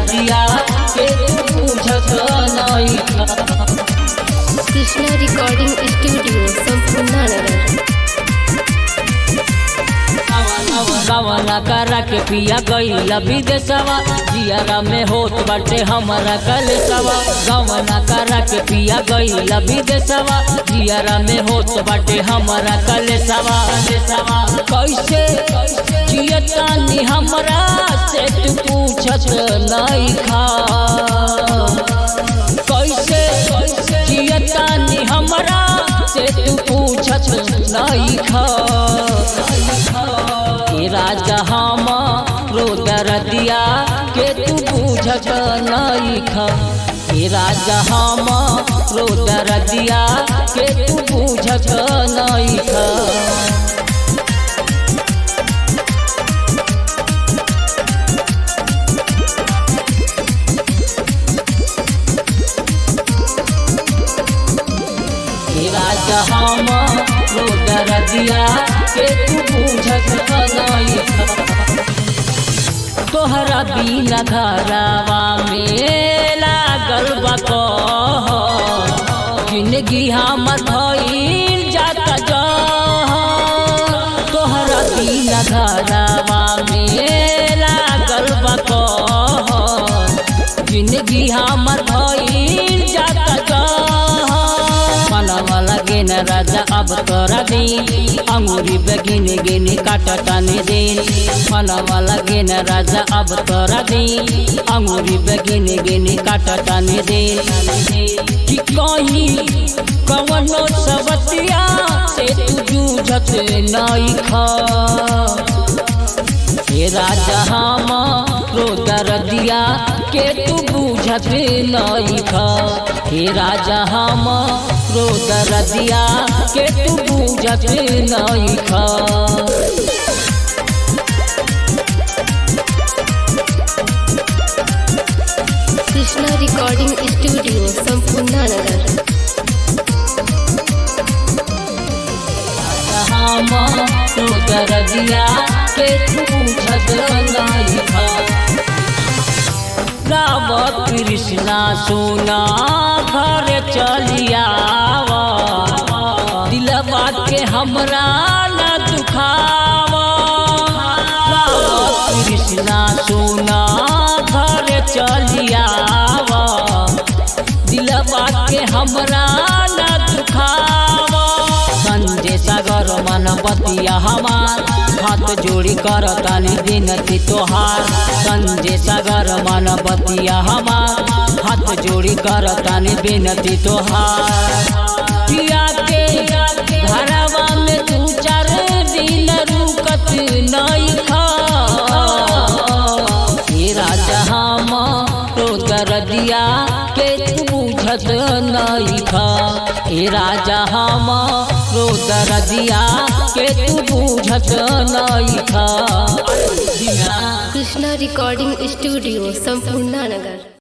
दरदिया के तू बुझत नइखा। कृष्णा रिकॉर्डिंग स्टूडियो संपूर्ण नगर। गवना करा के पिया गईला विदेशवा, जियारा में होत बाटे हमारा कलेसवा। गवना करा के पिया गईला विदेशवा, जियारा में होत बाटे हमारा कलेसवा। कैसे जियतानी हमरा से तू पूछत नइखा। कैसे जियतानी हमरा से तू पूछत नइखा। राजा हमरो दरदिया के तू बुझत नइखा। राजा हमरो दरदिया के तू बुझत नइखा। राजा हमरो दरदिया के तू बुझत नइखा। तोहरा बिना घरवा में लागल बा कहर, जिंदगी हमर भइल जाता जहर। तोहरा बिना घरवा में लागल बा कहर, जिंदगी हमर भइल जाता जहर। मनवा लगे न राजा अब तोरा दिन, अंगूरी पे गिन गिन काटतानी दिन। मनवा लगे न राजा अब तोरा दिन, अंगूरी पे गिन गिन काटतानी दिन। कि कहीं कवनो सबतिया से तू जूझत नइखा। राजा हमरो दरदिया के तू बुझत नइखा। राजा हमरो दरदिया के तू बुझत नइखा। कृष्णा रिकॉर्डिंग स्टूडियो संपूर्ण नगर। हमरो दरदिया के तू बुझत नइखा। राव कृष्णा सोना घर चलियावा, दिलवा के हमरा न दुखावा। राव कृष्णा सोना घर चलियावा, दिलवा के हमरा न दुखावा। संजय सागर मन बतिया हमार, हाथ जोड़ी करतानी विनती तोहार। संजय सागर मन बतिया हमार, हाथ जोड़ी करतानी विनती तोहार। पिया के घरवा में तू चार दिन रुकत नइखा। राजा हमरो दरदिया के तू बुझत नइखा। राजा हमरो दरदिया के तू बुझत नइखा। कृष्णा रिकॉर्डिंग स्टूडियो संपूर्ण नगर।